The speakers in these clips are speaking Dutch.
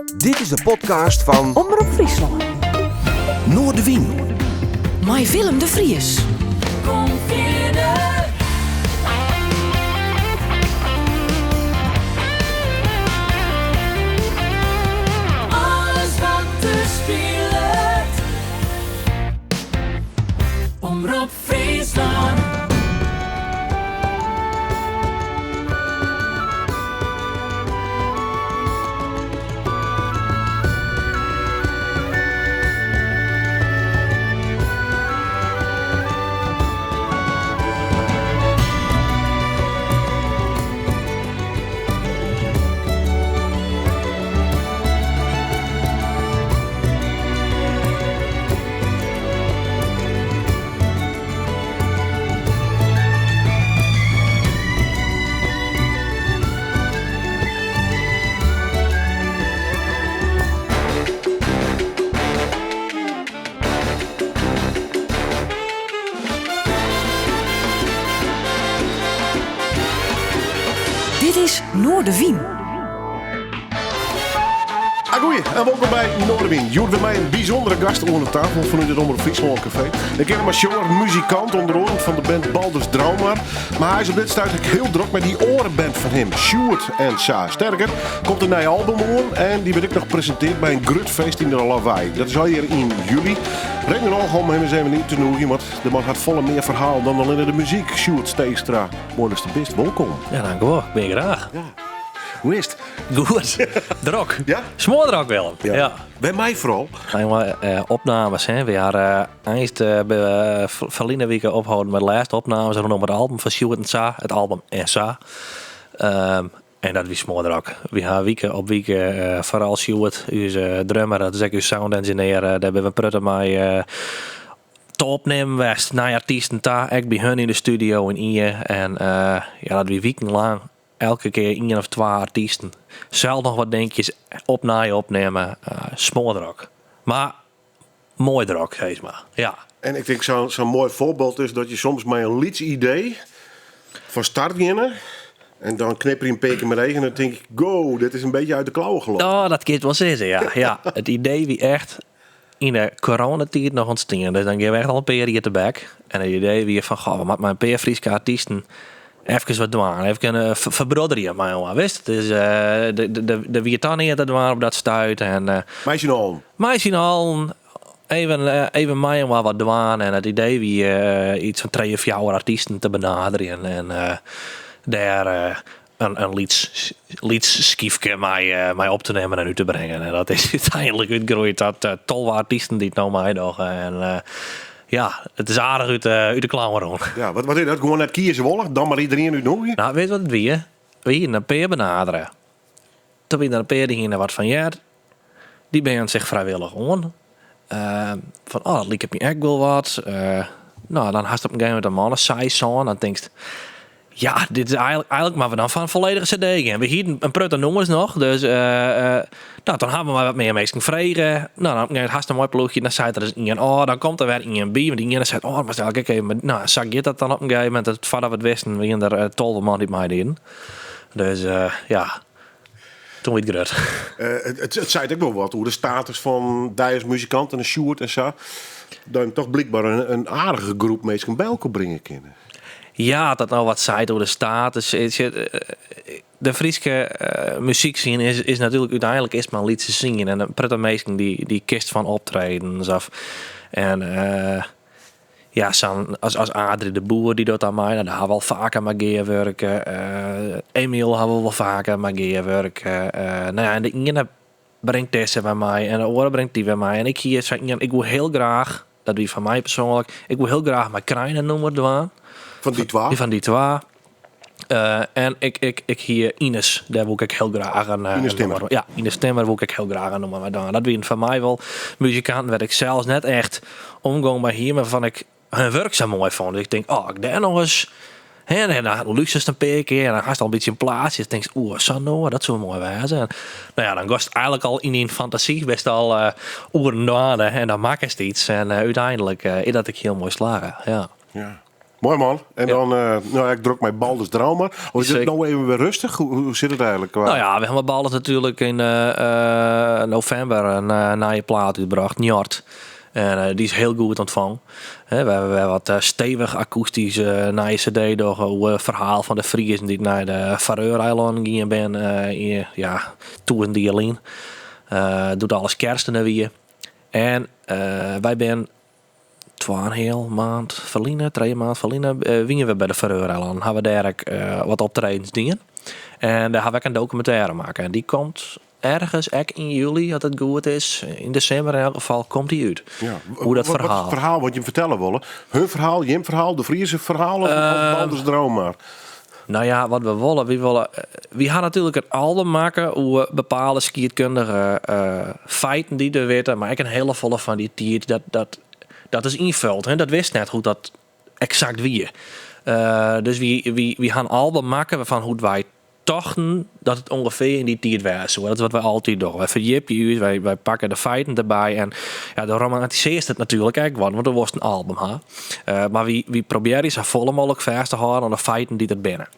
Dit is de podcast van Omroep Friesland. Noordewien. Met Willem de Vries. Kom verder. Alles wat er speelt. Omroep Friesland. Dit is Noordewien. Goeie, en welkom bij Noordewien. Joert bij mij een bijzondere gast onder de tafel vanuit het Omroep Friesland Café. Ik ken hem als jonger muzikant onder andere van de band Balders Draumar. Maar hij is op dit stuit heel druk met die orenband van hem, Sjoerd en Sa. Sterker, komt een nieuw album aan en die werd ik nog gepresenteerd bij een grutfeest in de Lawaai. Dat is al hier in juli. Breng er nog om hem eens even niet te noemen, want de man had volle meer verhaal dan alleen de muziek. Sjoerd Steegstra, mooi dat de best, welkom. Ja, dankjewel. Ben je graag. Ja. Hoe is het? Goed. Drok. Ja? Smoordrok wel. Ja. Bij mij vooral. Opnames, hè. We hadden eerst verleden weken opgehouden met de laatste opnames rondom het album van Sjoerd en Sa. Het album Sa. En dat was Smoordrok. We hebben weken op weken, vooral Sjoerd, onze drummer, dat is ook uw sound engineer, daar hebben we prutten mee te opnemen west naar artiesten daar. Ik bij hun in de studio in Ije. En ja, dat we weken lang elke keer 1 of 2 artiesten. Zelf nog wat denkjes opnemen. Smoordrok. Maar mooi drok, heet maar. Ja. En ik denk zo'n mooi voorbeeld is dat je soms met een liedsidee van start beginnen. En dan knipper je een peker met regen en dan denk ik, go, dit is een beetje uit de klauwen gelopen. Oh, dat kan je wel zeggen, ja. Ja. Het idee wie echt in de coronatijd nog ontstaan. Dus dan gaan we echt al een paar jaar te bek. En het idee wie van, goh, we maken maar een paar Friese artiesten even wat doen. Even verbrodderen, maar jongen, wist. Dus de wie het dan niet dat doen op dat stuit. En meisje al. Even mij wat doen. En het idee wie iets van 3 of 4 artiesten te benaderen. En daar een liedskiefje mij op te nemen en uit te brengen. En dat is uiteindelijk uitgegroeid tot 12 artiesten die het nou mij doen. En ja, het is aardig uit de klauwen rond. Ja, wat is dat? Gewoon net kiezen wollen, dan maar iedereen uit nog. Nou, weet je wat het weer? We hier een peer benaderen. Toen we een peer die hier wat van jaar, die ben zich vrijwillig aan. Van, oh, dat liep me echt wel wat. Nou, dan haast op een gegeven moment een mannen size aan. Dan denk je, ja, dit is eigenlijk maar we dan van een volledige cd. En we hier een prutte nummers nog. Dus nou, dan hebben we maar wat meer mensen vragen. Nou, dan haast een mooi ploegje. Dan zei er dus iemand, oh, dan komt er weer iemand bij. Want die zei, oh, maar stel ik even. Nou, zag je dat dan op een gegeven moment? Het vader wat wisten, we gingen er 12 man die mij in. Dus ja, toen werd het grut. Het zei ook wel wat, hoe de status van Dijers muzikant en een Sjoerd en zo. Dan toch blijkbaar een aardige groep mensen bij elkaar brengen kunnen. Ja, dat nou wat zei door de status. De Friese muziekscene is natuurlijk uiteindelijk is maar lied te zingen. En een prettig mensen die kist van optredens af. En ja, als Adrie de Boer die doet aan mij, dan hebben we wel vaker maar geerwerken. Emiel hebben we wel vaker maar geerwerken. Nou ja, en de ene brengt deze bij mij en de andere brengt die bij mij. En ik wil heel graag, dat wie van mij persoonlijk, ik wil heel graag mijn kleine nummer doen. Van die 12? Van die 12. En ik hier Ines, daar wil ik heel graag een Ines Timmer. Ja, Ines Timmer wil ik heel graag een nummer doen. Dat wie van mij wel muzikant werd ik zelfs net echt omgaan bij hier, maar van ik hun werk zo mooi vond. Dus ik denk, oh, ik daar nog eens. En dan luxe een paar keer en dan gaat al een beetje een plaatsje. En dan denk je, Sanno, dat zou mooi wezen. En, nou ja, dan was het eigenlijk al in fantasie best al oeren en dan maak je iets. En uiteindelijk is dat ik heel mooi slagen. Ja. Ja. Mooi man. En dan, nou, ik druk mijn Balders Draumar. Of is het nou even weer rustig? Hoe zit het eigenlijk? Nou ja, we hebben Balders natuurlijk in november naar je plaat uitgebracht, Njord. En die is heel goed ontvangen. We hebben wat stevig akoestisch naar je cd door het verhaal van de Friezen die naar de Faroe-eilanden gingen ben. Toen die alleen. Doet alles kersten weer. En wij ben 2,5 maand verliezen, 3 maand verliezen, wingen we bij de Faroe-eilanden. Hebben we daar wat optredens dingen. En daar heb ik een documentaire maken. En die komt ergens in juli, als het goed is. In december in elk geval komt die uit. Ja. Hoe dat verhaal. Wat het verhaal wat je vertellen willen? Hun verhaal, je verhaal, de Friese verhaal of Balders droom maar? Nou ja, wat we willen. We gaan natuurlijk een album maken hoe we bepaalde skietkundige feiten die er weten. Maar ik een hele volle van die tijd dat is invult. Hè? Dat wist net hoe dat exact wie. Dus we gaan een album maken van hoe wij dachten dat het ongeveer in die tijd was. Dat is wat wij altijd doen. Wij verdiepen je, wij pakken de feiten erbij. En ja, dan romantiseert het natuurlijk ook, want er was een album. Maar we proberen zo vol mogelijk vast te houden aan de feiten die er binnen.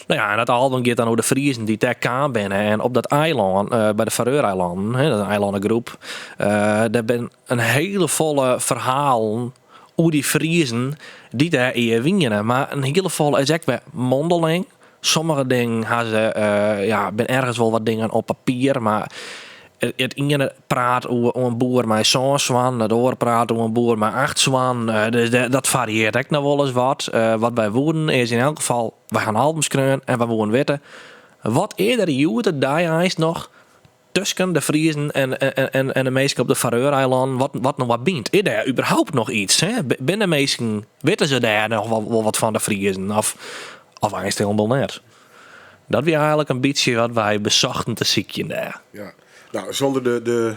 En dat album gaat dan over de Friezen die daar kan binnen. En op dat eiland, bij de Faroe-eilanden, dat is een eilandengroep, daar ben een hele volle verhalen hoe die Friezen die daar hier winnen. Maar een hele volle is echt weer mondeling. Sommige dingen hebben ze, ben ergens wel wat dingen op papier, maar het ene praat over een boer met zo'n zwan, het andere praat over een boer met 8 zwan. Dus dat varieert echt nog wel eens wat. Wat wij woorden is in elk geval, we gaan albums krijgen en we willen weten wat eerder joerde daar is nog tussen de Friesen en de meesten op de Faroe-eilanden wat nog wat bient. Is daar überhaupt nog iets? Hè? Binnen de meesten weten ze daar nog wel wat van de Friesen of eigenlijk helemaal net. Dat was eigenlijk een beetje wat wij bezochten te ziekje daar. Ja. Nou, zonder de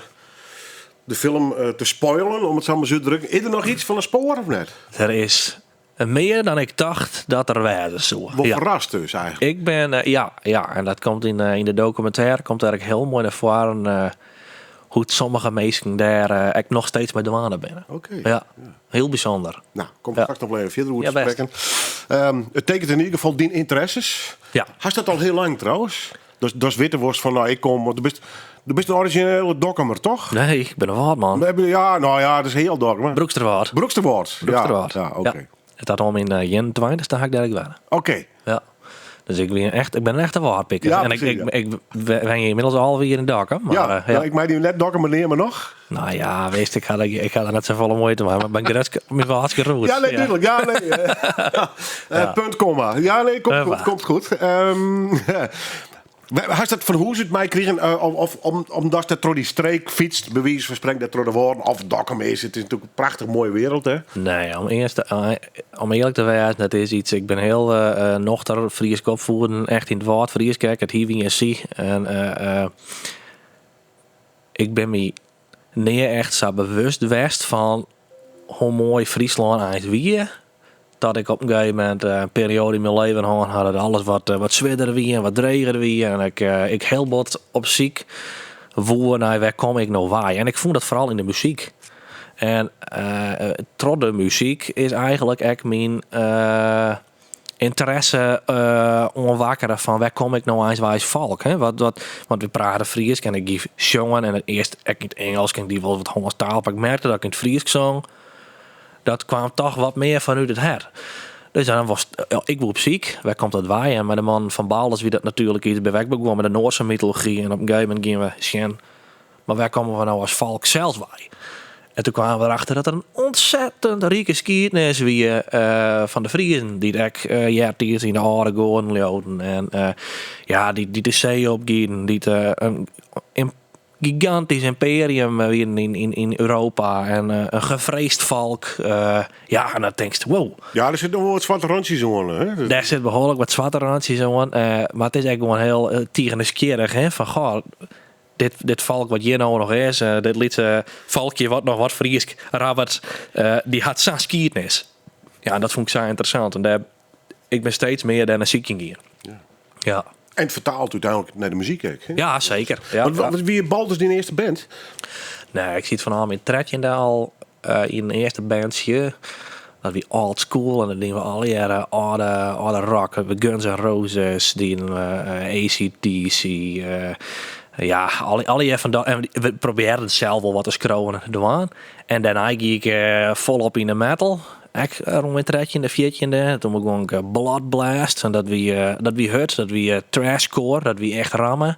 film te spoilen, om het zo maar zo te drukken. Is er nog iets van een spoor of net? Er is meer dan ik dacht dat er was. Wat verrast dus eigenlijk. Ik ben, en dat komt in de documentaire, komt eigenlijk heel mooi naar voren hoe sommige mensen daar ik nog steeds bij de douane binnen. Oké. Ja, heel bijzonder. Nou, kom straks nog wel even verder over te best. spreken. Het tekent in ieder geval die interesses. Ja. Hij staat al heel lang trouwens. Dat is Witteworst van, nou, ik kom, want du bent een originele dokkemer, toch? Nee, ik ben een waardman. Ja, nou ja, dat is heel dokkemer. Broeksterwaard. Broeksterwoord. Broeksterwaard. Ja, oké. Het had om in Jen 20, daar ga ik daar waren. Oké. Ja. Dus ik ben een echte waardpikker. Ja, en precies, ik ben inmiddels alweer in dak. Maar, Ja, ik mij die net dokkemer neer, maar nog. Nou ja, wees, ik ga er net zo volle moeite maken. Maar ik ben wel hartstikke goed. Ja, nee, tuurlijk. Ja, nee. Punt, komma. Ja, nee, komt goed. Had dat van hoe ze het mij kregen, of omdat dat door die streek fietst, bewijs van spreken dat door de woorden, of Dokkum is. Het is natuurlijk een prachtig mooie wereld, hè? Nee, om eerlijk te zijn, dat is iets. Ik ben heel nochter Fries opvoeden, echt in het woord Fries, kijk, het hier wie zie. En ik ben me niet echt zo bewust geweest van hoe mooi Friesland eigenlijk wie. Dat ik op een gegeven moment een periode in mijn leven had dat alles wat zwidder wie en wat dreger wie. En ik heel bot op ziek voer naar waar kom ik nou waar. En ik vond dat vooral in de muziek. En trots de muziek is eigenlijk echt mijn interesse onwakkeren van waar kom ik nou eens waar is volk. Hè? Want we praten Fries en ik geef zongen en het eerst ik in het Engels kan die wel wat Hollandstaal, maar ik merkte dat ik in het Fries zong. Dat kwam toch wat meer vanuit het her. Dus dan was ik op ziek. Waar komt dat wij? En met de man van Balders wie dat natuurlijk iets bij begon met de Noorse mythologie. En op een gegeven moment gingen we zien. Maar waar komen we nou als volk zelfs bij? En toen kwamen we erachter dat er een ontzettend rijke geschiedenis wie van de Friesen. Die ik jaartiers in de aarde gaan lopen. En die de zee opgaan. Die een gigantisch imperium in Europa en een gevreesd volk. En dan denk je, wow. Ja, er zit nog wel wat zwarte randjes aan. Hè? Daar zit behoorlijk wat zwarte randjes aan. Maar het is eigenlijk gewoon heel tierenskierig. Hè? Van, goh, dit volk wat hier nou nog is, dit liedje volkje wat nog wat Fries rabbert, die had zo'n geschiedenis. Ja, dat vond ik zo interessant. En ik ben steeds meer dan een zieking hier. Ja. En het vertaalt uiteindelijk naar de muziek. Hè? Ja, zeker. Ja, wat wie je Balders die eerste band? Nee, ik zit vanavond in Tretjendaal in de eerste bandje. Dat wie old school en dan doen we alle jaren oude rock. We Guns N' Roses, die ACDC, Ja, alle even dat. En we probeerden zelf wel wat te scrollen doen. En daarna ging ik volop in de metal. Ik rond met tredje in de viertje. Toen begon ik Blood Blast. En dat wie hurt, dat wie trashcore, dat wie echt rammen.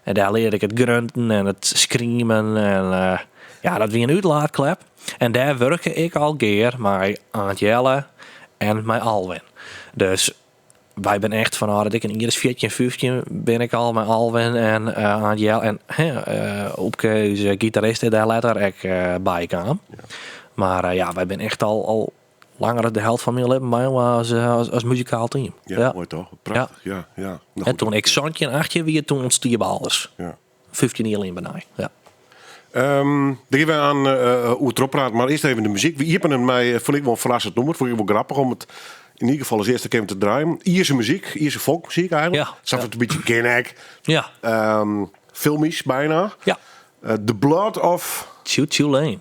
En daar leerde ik het grunten en het screamen. En dat wie een uitlaatklep. En daar werkte ik al keer met Antjelle en met Alwin. Dus wij ben echt van dat ik in ieders 14 en 15 ben ik al met Alwin en Antjelle. En Opke, onze gitarist, daar later ik bij kwam. Ja. Maar wij ben echt al langer de helft van mijn leven bij als muzikaal team. Ja, mooi toch? Prachtig, ja. Nou, en toen ik zoontje en 8 wie toen ontstierbalders. Ja. 15 jaar in benai. Ja. Dan gaan we aan hoe het erop praat, maar eerst even de muziek. Wie hebben mij, vond ik wel een verrassend nummer. Vond ik wel grappig om het in ieder geval als eerste keer te draaien. Ierse muziek, Ierse folkmuziek eigenlijk. Ja. Zat het een beetje kinnek. Ja. Filmisch bijna. Ja. The Blood of... Choo Choo Lane.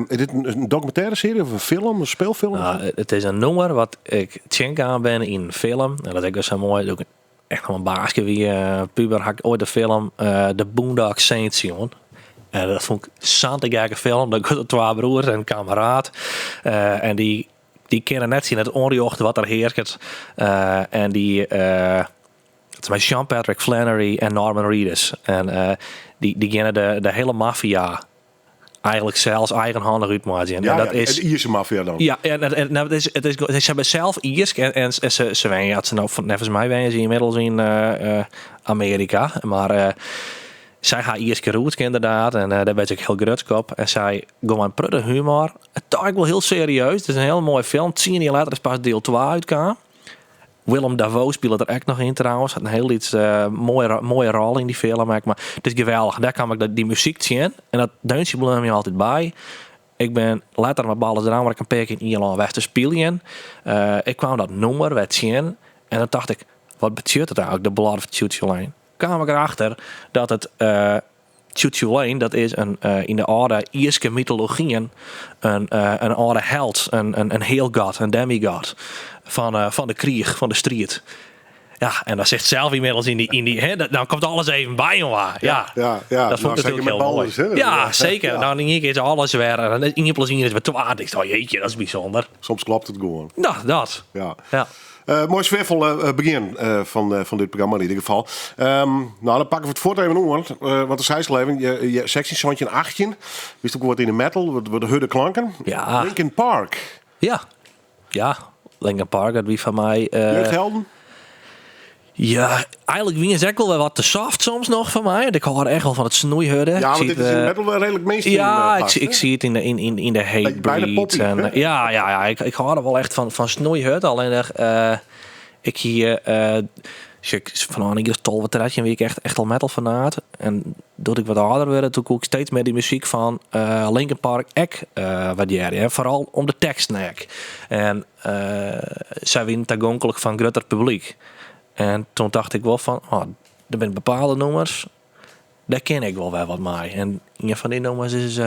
Is dit een documentaire serie of een film, een speelfilm? Het is een nummer wat ik tjenk aan ben in een film. En dat is ook zo mooi. Ook echt een baasje wie puber had ik ooit de film The Boondock Saints zien. En dat vond ik zo'n te gekke film. Dat ik twee broers en een kameraad. En die kennen net zien het onriocht wat er heerst. En die... het is met Sean Patrick Flannery en Norman Reedus. En die kennen de hele maffia... eigenlijk zelfs eigenhandig uitmaken. Ja, en dat is de Ierse maffia dan. Ja, en het is ze hebben zelf Iers en ze wen ja, ze nou nevens mij wen ze inmiddels in Amerika, maar zij gaat Iers geroet inderdaad en daar ben ik heel grutsk op en zij gewoon prudde humor. Het is wel heel serieus. Het is een heel mooi film. 10 jaar later is pas deel 2 uitkwam. Willem Dafoe speelde er echt nog in trouwens. Had een heel iets mooie rol in die film. Maar het is geweldig. Daar kwam ik die muziek zien. En dat deuntje bleef me altijd bij. Ik ben later met ballen eraan waar ik een paar keer in Ierland weg te spelen. Ik kwam dat nummer werd zien. En dan dacht ik, wat betekent het eigenlijk? De Blood of Choo Choo Lane. Kwam ik erachter dat het Choo Choo Lane, dat is in de oude Ierse mythologieën een oude held, een heelgod, een demigod van de krieg, van de strijd. Ja, en dat zegt zelf inmiddels in die hè, dan komt alles even bij, jongen. Ja. Dat vond ik natuurlijk heel mooi. Ja, zeker. Ja. Nou, in één keer is alles weer. En in je plezier is weer te waard. Ik dacht, jeetje, dat is bijzonder. Soms klopt het gewoon. Nou, dat. Ja. Mooi sfeervol begin van dit programma in ieder geval. Nou, dan pakken we het voort even om. Want de zijsleven, je sectie zoontje in 18. Wist ook wat in de metal, wat de harde klanken. Ja. Linkin Park. Ja. Linkin Park, dat wie van mij... Jeugdhelden? Ja, eigenlijk wie is ook wel wat te soft soms nog van mij. Ik hoor echt wel van het snoeihudden. Ja, want dit is in metal wel redelijk mainstream. Ja, ik zie het in de hatebreed. Ik hoor er wel echt van snoeihud. Alleen ik hier... van een iedere tolve tredje wie ik echt al metal fanaat. En doordat ik wat ouder werd, toen kook ik steeds meer die muziek van Linkin Park waarderen. Vooral om de tekst nek. En zij wint aangonkelijk van groter publiek. En toen dacht ik wel van, er zijn bepaalde nummers, daar ken ik wel wat mee. En een van die nummers is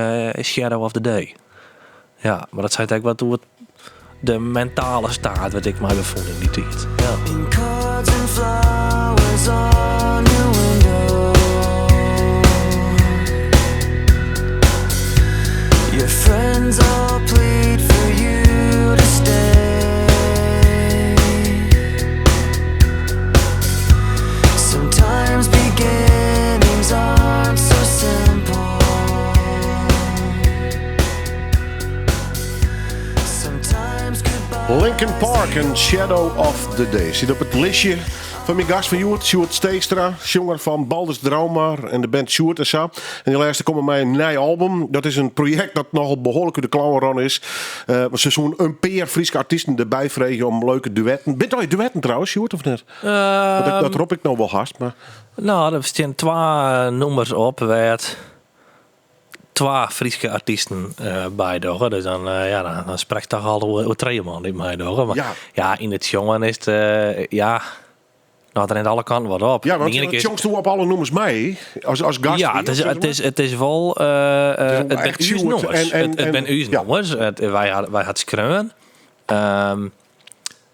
Shadow of the Day. Ja, maar dat zei eigenlijk wat hoe het de mentale staat wat ik mij bevond in die tijd. Ja. In cards and flowers on your window, your friends all plead for you to stay. Sometimes beginnings aren't so simple. Sometimes goodbye. Linkin Park en Shadow of the Day. Zit op het listje van mijn gast van Sjoerd Steekstra, zanger van Balders Drauma en de band Sjoerd en zo. En die laatste komt bij een nieuw album. Dat is een project dat nogal behoorlijk in de klauwen run is. Ze zo'n een paar Friese artiesten erbij vregen om leuke duetten. Bent jij duetten trouwens, Sjoerd, of niet? Dat roep ik nou wel hard, maar... Nou, er staan 2 nummers op waar 2 Friese artiesten bij doen. Dus dan spreekt toch al hoe 3 man niet bij doen. Maar ja, in het jongen is het nou, er rent alle kanten wat op. Ja, want het jongens doen op alle nummers mee als gast. Ja, het is wel het ben uw nummers. Het ben uw nummers. Wij hadden schreeuwen.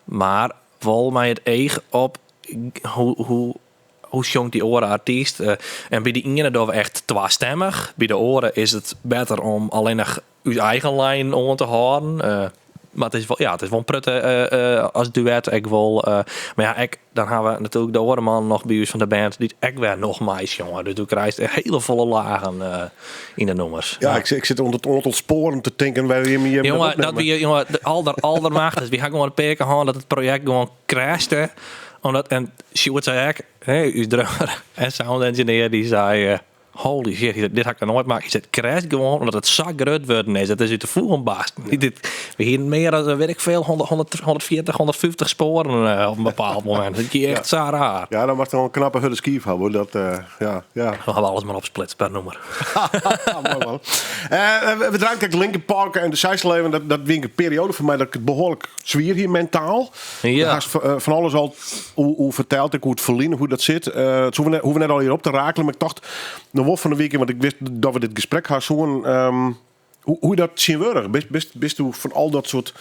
Maar wel mij het eeg op hoe hoe zongt die oren artiest? En bij die ene doen we echt tweestemmig. Bij de oren is het beter om alleen nog uw eigen lijn aan te houden. Maar het is wel een prutte als duet. Ik wil, maar ja, dan hebben we natuurlijk de orenman nog bij ons van de band. Die echt weer nog mais, jongen. Dus toen krijg je hele volle lagen in de nummers. Ja, ik zit onder het sporen te denken waar je me jongen, dat wie jongen, alder macht. Dus we gaan gewoon een paar keer dat het project gewoon crashte. Omdat, en Sjoerd zei ik, uw drummer en sound engineer, die zei... holy shit, dit had ik nooit maken. Je zegt crash gewoon omdat het zo groot worden is. Het is uit de voegen baas. We hier meer dan, weet ik veel, 140, 150 sporen op een bepaald moment. Dat is echt zo raar. Ja, dan mag er wel een knappe hulle skief hebben. Dat, ja. We hebben alles maar opsplitst per nummer. Mooi man. We draaien kijk Linkin Park en de Zijsleven. Dat wink een periode voor mij dat ik het behoorlijk zwier hier mentaal. Ja. Haast van alles al hoe verteld ik, hoe het verliezen, hoe dat zit. Het hoeven we net al hier op te rakelen. Maar ik dacht, nog van de week, want ik wist dat we dit gesprek hadden, zo'n hoe dat zien worden. Bist u van al dat soort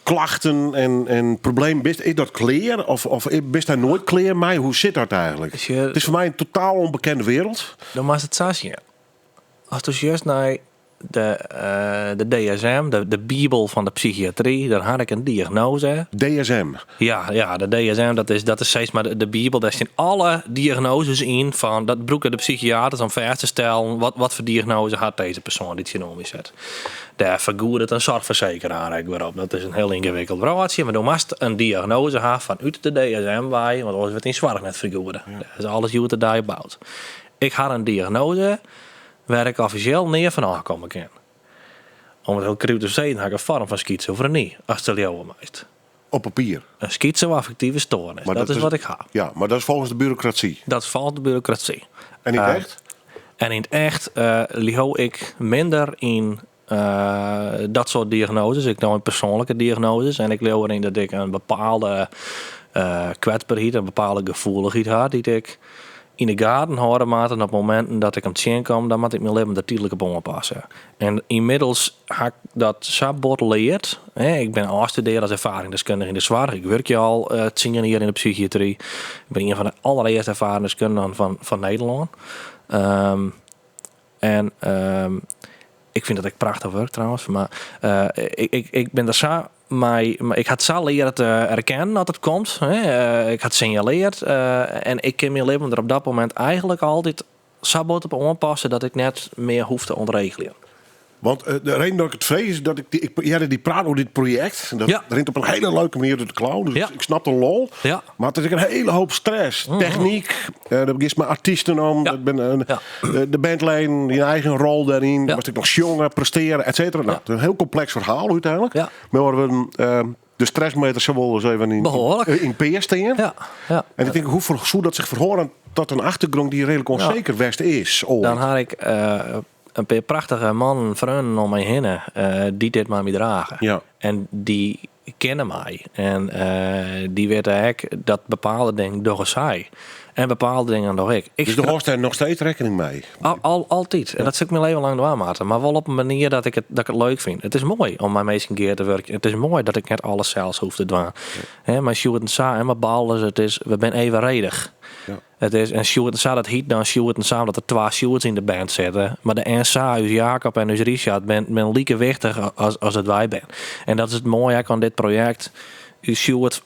klachten en problemen, is dat clear? Of bist daar nooit clear mee? Hoe zit dat eigenlijk? Het is voor mij een totaal onbekende wereld. Dan was het zo zien. Als je juist naar de DSM, de Bijbel van de psychiatrie, daar had ik een diagnose. DSM? Ja, de DSM, dat is steeds maar de Bijbel. Daar staan alle diagnoses in van dat broeken de psychiaters om vast te stellen wat voor diagnose had deze persoon die genomen zet. Daar vergoedt het een zorgverzekeraar eigenlijk weer op. Dat is een heel ingewikkeld verhaaltje, maar dan moest een diagnose hebben vanuit de DSM bij, want anders werd in zorg net vergoeden. Ja. Dat is alles hoe het erbij bouwt. Ik had een diagnose waar ik officieel neer van aankomen kan. Om het heel cru te zeggen, heb ik een vorm van schizofrenie, als het jou meest. Op papier? Een schizoaffectieve stoornis, maar dat is wat ik ga. Ja, maar dat is volgens de bureaucratie? Dat is volgens de bureaucratie. En in het echt? En in het echt lig ik minder in dat soort diagnoses. Ik doe persoonlijke diagnoses en ik leer erin dat ik een bepaalde kwetsbaarheid, een bepaalde gevoeligheid had die ik in de gaten houden maat en op momenten dat ik aan het zien kom, dan moet ik mijn leven er tijdelijk op aanpassen. En inmiddels heb ik dat zo geleerd. Ik ben afgestudeerd als ervaringsdeskundige in de zorg. Ik werk je al 10 jaar hier in de psychiatrie. Ik ben een van de allereerste ervaringsdeskundigen van Nederland. Ik vind dat ik prachtig werk trouwens. Maar ik ben er zo... Maar ik had zo leren te herkennen dat het komt. Ik had signaleerd. En ik kan mijn leven er op dat moment eigenlijk altijd zo op aanpassen dat ik net meer hoef te ontregelen. Want de reden dat ik het vrees is dat die praat over dit project. Dat rent op een hele leuke manier door de klauw. Dus ik snap de lol. Ja. Maar het is een hele hoop stress. Techniek. Daar begint mijn artiesten om. Ja. De bandlijn, die eigen rol daarin. Ja. Was ik nog jongen, presteren, et cetera. Nou, het is een heel complex verhaal uiteindelijk. Ja. Maar we de stressmeter zo wel eens even in PS staan. Ja. Ja. En ik denk hoe dat zich verhoren tot een achtergrond die redelijk onzeker west is. Ooit. Dan had ik een paar prachtige mannen en vrienden om mij heen die dit maar mee dragen. Ja. En die kennen mij. En die weten eigenlijk dat bepaalde dingen door zij. En bepaalde dingen door ik. Dus daar hoort er nog steeds rekening mee? Altijd. Ja. En dat zit ik mijn leven lang doormaken. Maar wel op een manier dat ik het leuk vind. Het is mooi om mijn meeste keer te werken. Het is mooi dat ik net alles zelfs hoef te doen. Ja. Mijn Sjoerd en Sa en mijn ballen, we zijn evenredig. Ja. Het is, en Sjoerd en Sa, dat heet dan Sjoerd en Sa, dat er 2 Sjoerds in de band zitten. Maar de en Sa, dus Jacob en dus Richard, ben lieke wichtig als het wij ben. En dat is het mooie aan dit project. Sjoerd,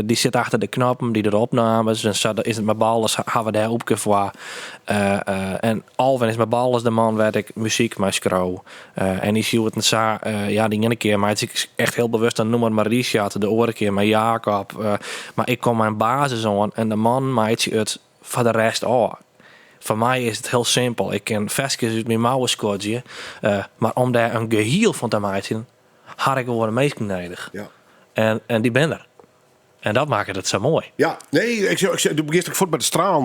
die zit achter de knoppen, die erop namen. En zo is het met ballen, gaan we daar op voor. En Alvin is met ballen de man waar ik muziek mee schreeuw. En die Sjoerd en Sa, die ene keer, maar het is echt heel bewust aan noemen, maar Richard, de andere keer met Jacob. Maar ik kom mijn basis aan en de man maakt het voor de rest ook. Voor mij is het heel simpel. Ik ken vestjes uit mijn mouwen scootje. Maar om daar een geheel van te maken, had ik gewoon een meest nodig. Ja. En die ben er. En dat maakt het zo mooi. Ja, nee, ik begin voort bij de straal.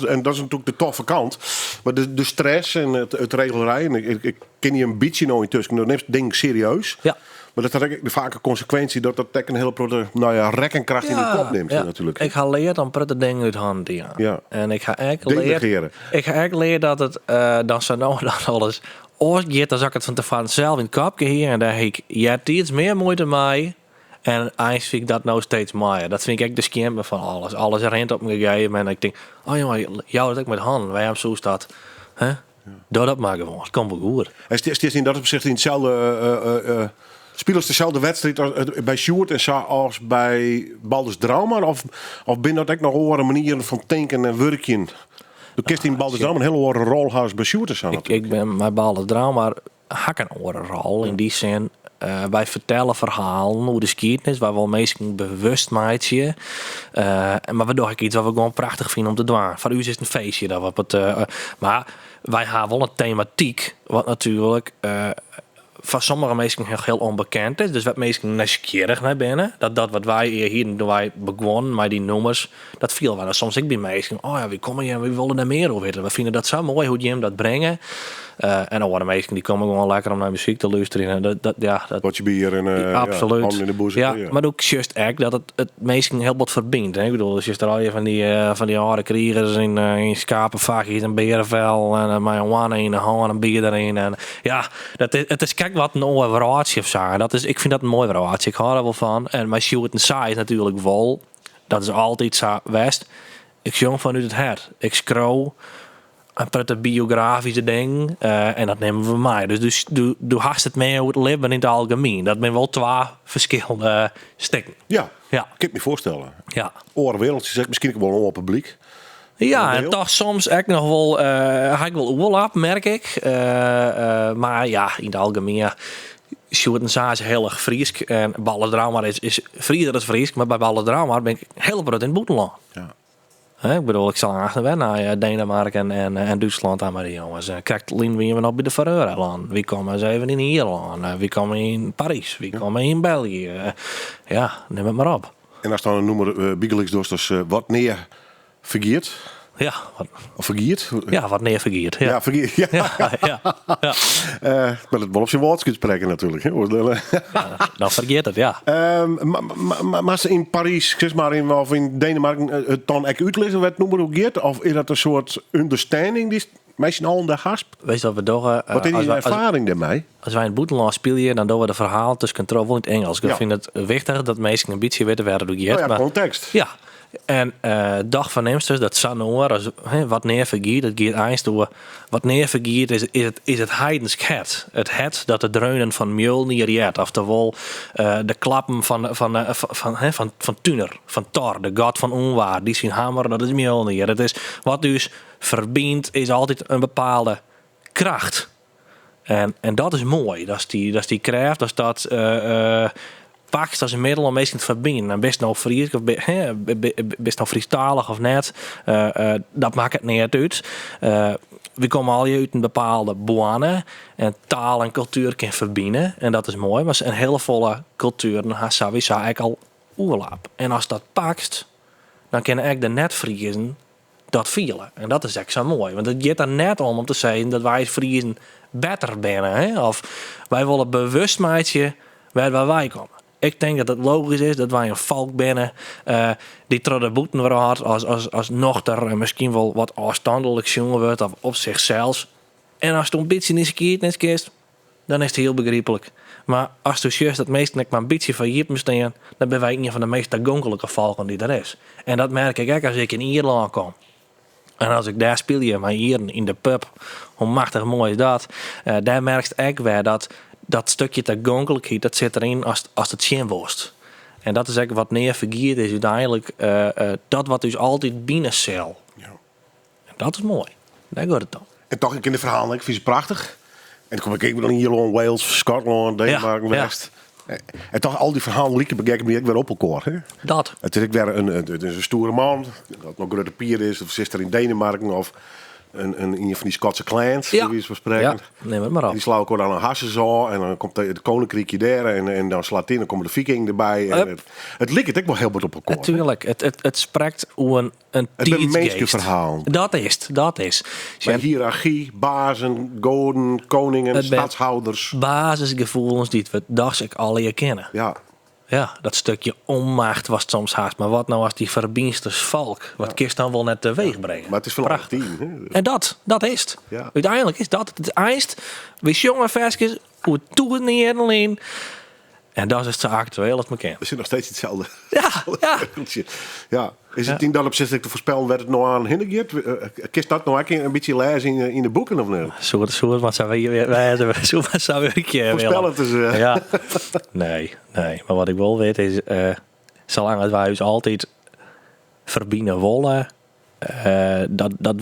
En dat is natuurlijk de toffe kant. Maar de stress en het regelrij. En ik ken je een beetje nou intussen. Dan neemt het ding serieus. Ja. Maar dat heeft de vaak een consequentie dat een hele grote rekkenkracht in de kop neemt. Ja. Natuurlijk. Ik ga leren dan prutte dingen uit hand. Ja. En ik ga eigenlijk leren dat het dan zo nou dan alles ooit dan zag ik het van tevoren zelf in het kopje hier. En daar heb ik iets meer moeite mee. En eigenlijk vind ik dat nou steeds mooier. Dat vind ik echt de schema van alles. Alles rent op een gegeven moment. En ik denk, oh jongen, jou dat ik met handen. Wij hebben zo staat. Huh? Doe dat maar gewoon. Het komt wel goed. En het is in dat opzicht in hetzelfde... spelen ze dezelfde wedstrijd bij Sjoerd en zo als bij Balders Drauma? Of ben dat ook nog andere manieren van denken en werken? De kist in Balders Drauma een hele andere rol houden bij Sjoerd en zo. Ik ben bij Balders Drauma hak een andere rol. In die zin, wij vertellen verhalen hoe de geschiedenis, waar we wel meestal bewust maken. Maar we doen ook iets wat we gewoon prachtig vinden om te doen. Voor u is het een feestje. Dat we op het, maar wij hebben wel een thematiek, wat natuurlijk... van sommige mensen heel onbekend is. Dus wat mensen nieuwsgierig naar binnen. Dat wat wij hier toen wij begonnen met die nummers, dat viel wel. Soms ik bij mensen, oh ja, wie komen hier en we willen er meer over weten. We vinden dat zo mooi hoe die hem dat brengen. En dan worden mensen die komen gewoon lekker om naar muziek te luisteren. Dat Wat je bier en absoluut. handen in de boezem. Ja, maar ook juist echt dat het mensen heel wat verbindt. Hè? Ik bedoel, dus je er al je van die harde kriegers in schapenvakjes en berenvel en met een wane in de hand en een bier erin. En ja, het is kijk wat een oude relatie of zo. Ik vind dat een mooie relatie. Ik hou er wel van. En mijn Sjoerd en Saai is natuurlijk wel. Dat is altijd zo west. Ik zong vanuit het hart. Ik scroll. Een prettig biografische ding. En dat nemen we mee. Dus doe haast het mee hoe het leven in het algemeen. Dat zijn wel twee verschillende stukken. Ja, Ja. ik kan het me voorstellen. Ja. Oren wereldje zegt misschien ook wel een publiek. Ja, Een en deel? toch soms ook nog wel, ga ik wel oorlap, merk ik. Maar ja, in het algemeen, ja, Sjoerd en Saar is heel erg Fries. En Balders Drauma is Frieser dan Fries. Maar bij Balders Drauma ben ik heel brood in het buitenland. Ja. Ik bedoel, ik zal achterweg naar Denemarken en Duitsland aan maar die jongens. Kijk, Lien, wie we nog bij de Faroe-eilanden. Wie komen eens even in Ierland. Wie komen in Parijs. Wie komen in België. Ja, neem het maar op. En als dan een noemer Bigelix dus wat neer vergeert. Ja, Of vergeert? wat neervergeerd. Ja, vergeert. Ja. Ja. Maar het wel op zijn woord kunt spreken natuurlijk. Hè. Dan vergeet het, ja. Maar ze in Parijs, zeg maar, of in Denemarken, het dan echt uitlezen wat noemen hoe geert? Of is dat een soort understanding die meestal al in de hasp? Weet je wat we doen? Wat is die ervaring daarmee? Als wij in het buitenland spelen, dan doen we de verhaal tussen controle in het Engels. Ik vind het wichtig dat mensen een beetje weten waar het ook Oh ja, maar context. ja. En dag van Nemsters, dat Sanoor, wat neervergiet, dat gaat eens door. Wat neervergiet is het heidens het. Het het dat de dreunen van Mjölnir jet. Oftewel de klappen van Tuner, van Thor, de god van onwaar. Die zijn hammer, dat is Mjölnir. Het is wat dus verbindt, is altijd een bepaalde kracht. En dat is mooi. Dat is die kracht, dat pakt als een middel om mensen te verbinden. En best nou Fries of best nou Friestalig of net. Dat maakt het niet uit. We komen al uit een bepaalde boane en taal en cultuur kan verbinden. En dat is mooi. Maar een hele volle cultuur dan heeft sowieso eigenlijk al oerlap. En als dat pakt, dan kunnen eigenlijk de net-Friesen dat vielen. En dat is echt zo mooi. Want het gaat er net om te zeggen dat wij Friesen beter zijn. Hè? Of wij willen bewust maken waar wij komen. Ik denk dat het logisch is dat wij een volk binnen die door de boeten wordt als nog er misschien wel wat afstandelijk jongen wordt of op zichzelf. En als het een beetje niet skiet kist, dan is het heel begrijpelijk. Maar als het juist dat meestal maar een beetje van je staan, dan ben wij een van de meest toegankelijke volken die er is. En dat merk ik ook als ik in Ierland kom. En als ik daar speel je maar hier in de pub, hoe machtig mooi is dat, daar merk je echt weer dat stukje toegankelijkheid, dat zit erin als het zin wordt. En dat is eigenlijk wat neervergeerd is uiteindelijk dat wat dus altijd binnen cel. Ja. En dat is mooi. Daar gaat het dan. En toch, ik in de verhalen, ik vind ze prachtig. En dan kom ik dan in Ierland, Wales, Schotland, Denemarken, Ja, ja. West. En toch, al die verhalen lieken bekijken me ook weer op elkaar. Hè? Dat. Het is ook weer het is een stoere man. Dat nog Grutte Pier is, of zit er in Denemarken, of een van die Schotse clans, Ja. wie we spreken. Ja, neem het maar En op. die slaan ook dan een hassenzal en dan komt het koninkrijkje daar en dan slaat in, dan komen de vikingen erbij. En het lijkt het ook wel heel wat op elkaar. Natuurlijk, het spreekt hoe een Het is een tijdsgeest. mensenverhaal. Dat is. Met hiërarchie, bazen, goden, koningen, Het ben- stadhouders. Basisgevoelens die we dagelijks alle je kennen. Ja, Ja, dat stukje onmacht was soms haast. Maar wat nou als die verbiensters volk? Wat kist dan wel net teweeg brengen? maar het is van een team. Hè? En dat is het. Ja. Uiteindelijk is dat het eist. We jonge versjes, hoe toe het niet alleen. En dat is zo actueel als me kan. We zijn nog steeds hetzelfde. Ja. Ja. Is het in dat opzicht te voorspellen werd het nog aan hindergeert? Kist dat nog een beetje lezen in de boeken of niet? Zo wat zou we een keer Voorspellen het dus. Ja. Nee. Maar wat ik wel weet is, zolang het wij ons altijd verbinden willen, dat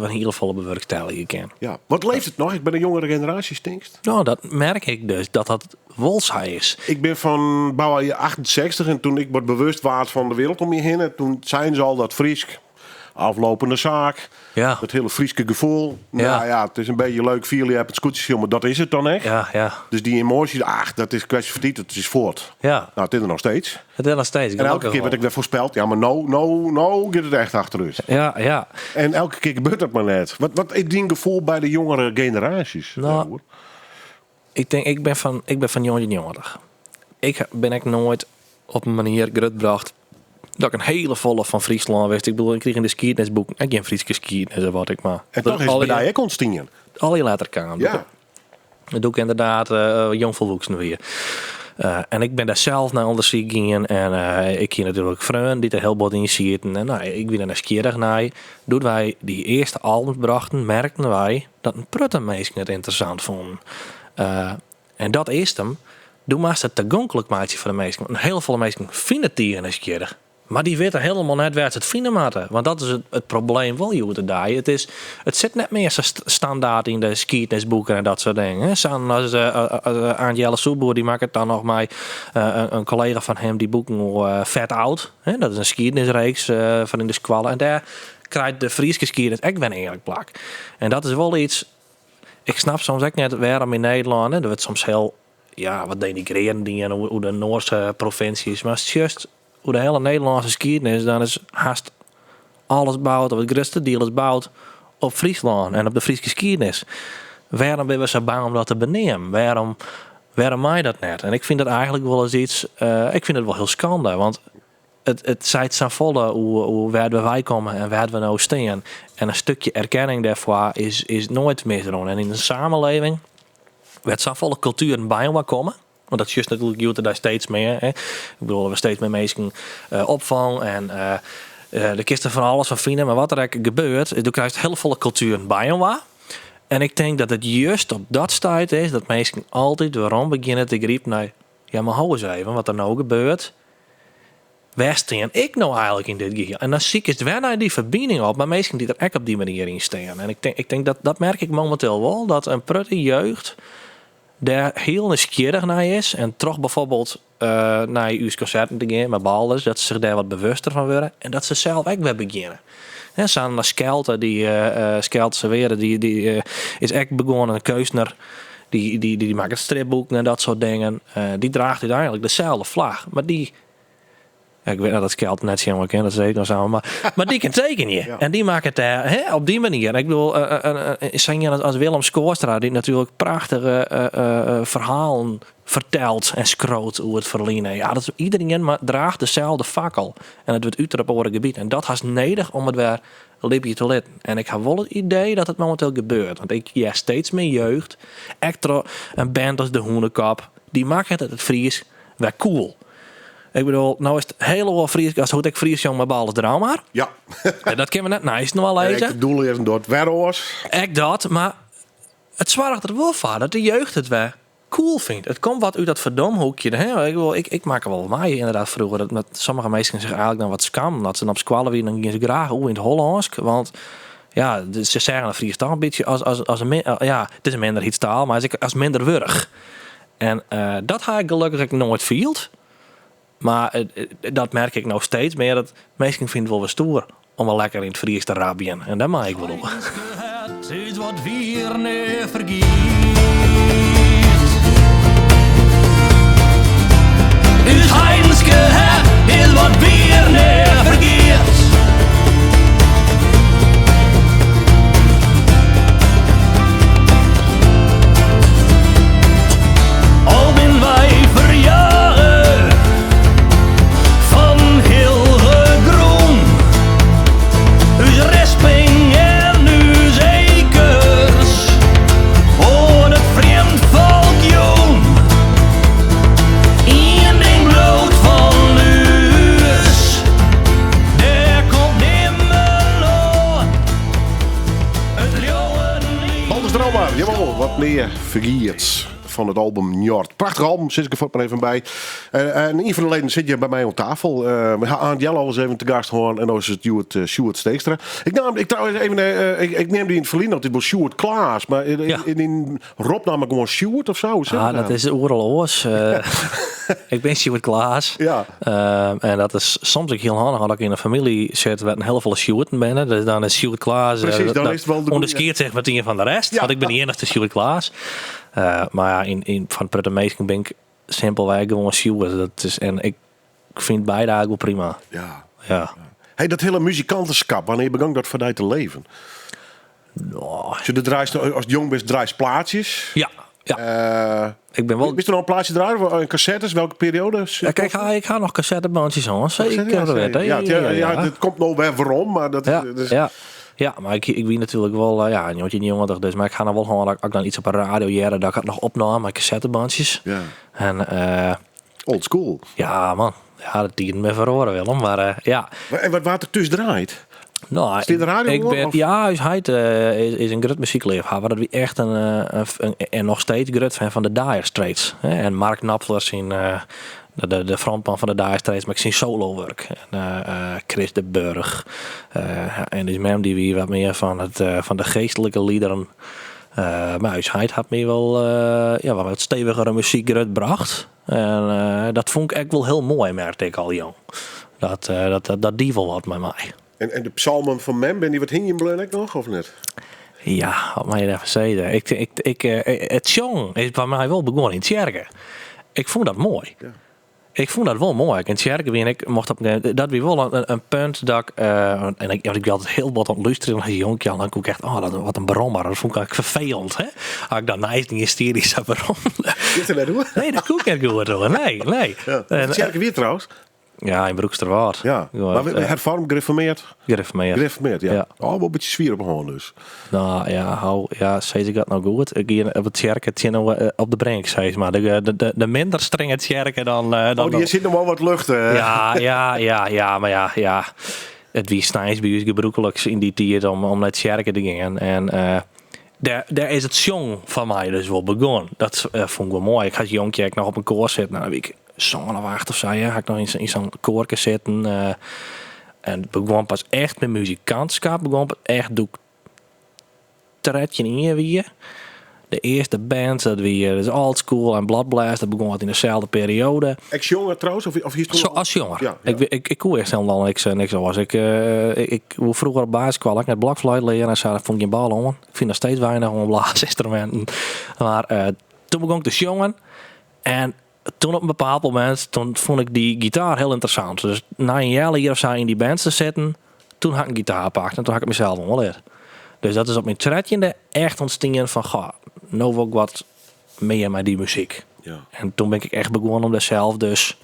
we in ieder geval bewerkstelligen kunnen. Ja. Wat leeft het nog? Ik ben een jongere generatie, stinkst. Nou, dat merk ik dus, dat wolsaai is. Ik ben van bouwjaar 68 en toen ik wat bewust was van de wereld om je heen, en toen zijn ze al dat Friesk, aflopende zaak, Ja. het hele Frieske gevoel. Ja. Nou ja, het is een beetje leuk, je hebt het scootjes, maar dat is het dan echt. Ja. Dus die emotie, dat is kwestie van tijd, het is voort. Ja. Nou, het is er nog steeds. Het is nog steeds. En elke keer werd ik weer voorspeld, ja, maar nou gaat het echt achteruit. Ja. En elke keer gebeurt dat maar net. Wat is die gevoel bij de jongere generaties? Nou, ik ben van jong jongerig. Ik ben echt nooit op een manier gebracht dat ik een hele volle van Friesland wist. Ik bedoel, ik kreeg in de skiertnesboek en geen Frieske skiertnes, wat ik maar. En toch is het bij ook ontstingen. Al je later kwam. Ja. Dat doe ik inderdaad jong volwassenen weer. En ik ben daar zelf naar onderzoek gegaan. En ik ken natuurlijk vrienden die er heel wat in zitten. En nou, ik ben er nieuwsgierig naar. Doordat wij die eerste albums brachten, merkten wij dat een prutte mensen het interessant vonden. En dat is hem. Doe maar het toegankelijk maatje voor de mensen. Een heel veel mensen vinden het hier nieuwsgierig. Maar die weten helemaal net waar ze het vinden moeten. Want dat is het probleem wel hier daar. Het zit net meer zo standaard in de skiertnesboeken en dat soort dingen. Zoals Angela Soeboer, die maakt het dan nog met een collega van hem, die boeken Vet Oud. Dat is een skiertnesreeks van in de squallen. En daar krijgt de Frieske skiertnes echt wel een eerlijk plak. En dat is wel iets. Ik snap soms ook net waarom in Nederland. Dat wordt soms heel, wat denigreren die en hoe de Noorse provincies. Maar het is juist hoe de hele Nederlandse skiertnis, dan is haast alles bouwd, of het grootste deel is bouwd op Friesland en op de Frieske skiertnis. Waarom ben we zo bang om dat te benemen? Waarom mij dat net? En ik vind dat eigenlijk wel eens iets, ik vind het wel heel schande, want het zijt zo volle hoe waar wij komen en waar we nou staan. En een stukje erkenning daarvoor is nooit misdoen. En in de samenleving werd zo volle culturen bij elkaar komen. Want dat is juist natuurlijk juist daar steeds meer. Hè. Ik bedoel, we steeds meer mensen opvang en de kisten van alles van vinden. Maar wat er eigenlijk gebeurt, je krijgt heel veel culturen bij elkaar. En ik denk dat het juist op dat stuit is dat mensen altijd waarom beginnen te griepen naar, ja, maar hou eens even, wat er nou gebeurt. Waar staan ik nou eigenlijk in dit geheel? En dan zie ik het weer naar die verbinding op, maar mensen die er echt op die manier in staan. En ik denk dat merk ik momenteel wel, dat een prutte jeugd daar heel nieuwsgierig naar is. En toch bijvoorbeeld naar uw concerten te gaan met Balders, dat ze zich daar wat bewuster van worden. En dat ze zelf ook weer beginnen. Sandra Skelte, die is echt begonnen, een keusner. Die maakt het stripboek en dat soort dingen. Die draagt uiteindelijk dezelfde vlag. Maar die, ik weet dat Skelte net zo ken, dat weet ik nog samen. Maar die kan tekenen je. Ja. En die maken het daar op die manier. Ik bedoel, als Willem Skoorstra, die natuurlijk prachtige verhalen vertelt en schroot hoe het verliezen. Ja, dat is iedereen maar draagt dezelfde fakkel. En het wordt uit op het gebied. En dat is nodig om het weer lipje te letten. En ik heb wel het idee dat het momenteel gebeurt. Want ik steeds meer jeugd. Extra een band als de Hoenekop. Die maakt het Fries weer cool. Ik bedoel, nou is het helemaal Fries. Als hoe ik Fries jong met Balders Drama. Ja. En dat kunnen we net nice nog wel lezen. Ik bedoel eerst door het weroors. Echt dat, maar het zorgt er wel voor dat de jeugd het weer cool vindt. Het komt wat uit dat verdomhoekje. Hè? Ik maak er wel mee inderdaad vroeger. Dat met sommige mensen zich eigenlijk dan wat skam. Dat ze dan op squallen weer, dan gaan ze graag in het Hollandsk. Want ja, ze zeggen een Fries taal een beetje als een het is een minder iets taal, maar als minder wurg. En dat ga ik gelukkig nooit field. Maar dat merk ik nog steeds meer. Dat mensen vinden het wel weer stoer om wel lekker in het Fries te rabien. En dat mag ik wel. Het is wat weer ne vergiet. Is heidenske het is wat weer ne vergiet. Al ben wij verjagen van heel groen. Uw resping en uw zekers voor het vreemd volk jong. Balders Droombaar. Jawel, wat meer vergiert van het album Njord. Prachtig album, zit ik er maar even bij. En een van de leden zit je bij mij aan tafel. We gaan Jelle al eens even te gast horen. En dan is het Sjoerd Steekstra. Ik neem die in het verliezen, dat dit was Sjoerd Klaas. Maar in Rob nam ik gewoon Sjoerd of zo. Dat is oerloos. Ik ben Sjoerd Klaas. Ja. En dat is soms ook heel handig dat ik in een familie zit waar een heel veel Sjoerden ben. Dus dan is Sjoerd Klaas. Precies, dan is het wel de onderscheert zich met een van de rest. Ja. Want ik ben de enige Sjoerd Klaas. Maar ja, van Prutte Meesken ben ik simpelweg gewoon Sjoerd. En ik vind beide eigenlijk wel prima. Ja. Hey, dat hele muzikantenschap, wanneer begon dat voor jou te leven? Nou, Als je jong bent, draait plaatjes. ja. Ik ben wel... Wist er nog een plaatje draaien? Cassettes? Welke periode? Kijk, ik ga nog cassettebandjes aan. Zeker weten. Ja, het komt nog wel waarom, maar dat Ja, maar ik wie natuurlijk wel, een jongetje niet jongen, dus maar ik ga nog wel gewoon dat ik dan iets op een radio jaren dat ik het nog opnam met cassettebandjes. Ja. En Old school. ja man, ja dat dienen me verhoren Willem, maar ja. En wat er tussen draait? Nou, Is dit de radio ik hoor, ben, of? ja, hij is een groot muziekliefhebber. Dat wie echt en nog steeds groot fan van de Dire Straits. Hè? En Mark Knopfler in de frontman van de Dire Straits, maar ik zie solo work. En Chris de Burg. En dus mem die wie wat meer van de geestelijke liederen. Maar hij had me wel wat stevigere muziek uitgebracht. En dat vond ik echt wel heel mooi, merkte ik al jong. Dat die wel wat met mij. En de psalmen van Mem, ben die wat hinjenbleun nog, of net? Ja, wat mag je even zeggen? Het zong is bij mij wel begonnen in het kerken. Ik vond dat mooi. Ja. Ik vond dat wel mooi. In het kerken ben ik mocht dat weer wel een punt dat ik ik altijd heel wat aan het luisteren als jonkje, dan kon ik echt wat een brommer. Dat vond ik eigenlijk vervelend, hè? Als ik dan nice niet hysterisch zou brommen. Zit er net hoe? Nee, dat kon ik echt goed hoor. Nee. Ja. Het kerken weer trouwens. Ja, in Broeksterwaard. Ja. Maar hervormd, gereformeerd? Gereformeerd, ja. Wel een beetje zwier op gewoon dus. Nou ja, zei ik dat nou goed? Ik hier op het kerken op de brink, zei ze maar. De minder strenge kerken dan. Die zit nog wel wat lucht. Ja, maar ja. Het wie Stijns bij ons gebruikelijk in die tijd om naar het kerken te gaan. En daar is het jong van mij dus wel begonnen. Dat vond ik wel mooi. Ik had jonkje nog op een koor zitten. Nou, ik zongen wacht of zo. Ja, ga ik nog in zo'n koorke zitten. En het begon pas echt met muzikantschap. Begon pas echt doe ik tredje in weer. De eerste band dat weer dus Old School en Blood Blast. Dat begon wat in dezelfde periode. Ex-jonger trouwens? Of hier Zo als jonger. Ja. Ik kon eerst helemaal niks zoals. Ik vroeger op basisschool ik net blokfluit leren en zei dat vond ik geen bal om. Ik vind nog steeds weinig om blaasinstrumenten. Maar toen begon ik te jongen en toen op een bepaald moment vond ik die gitaar heel interessant. Dus na een jaar hier of zo in die band te zitten, toen had ik een gitaar gepakt en toen had ik mezelf omgeleerd. Dus dat is op mijn tredje echt ontstaan van, nou wil ik wat meer met die muziek. Ja. En toen ben ik echt begonnen om daar zelf dus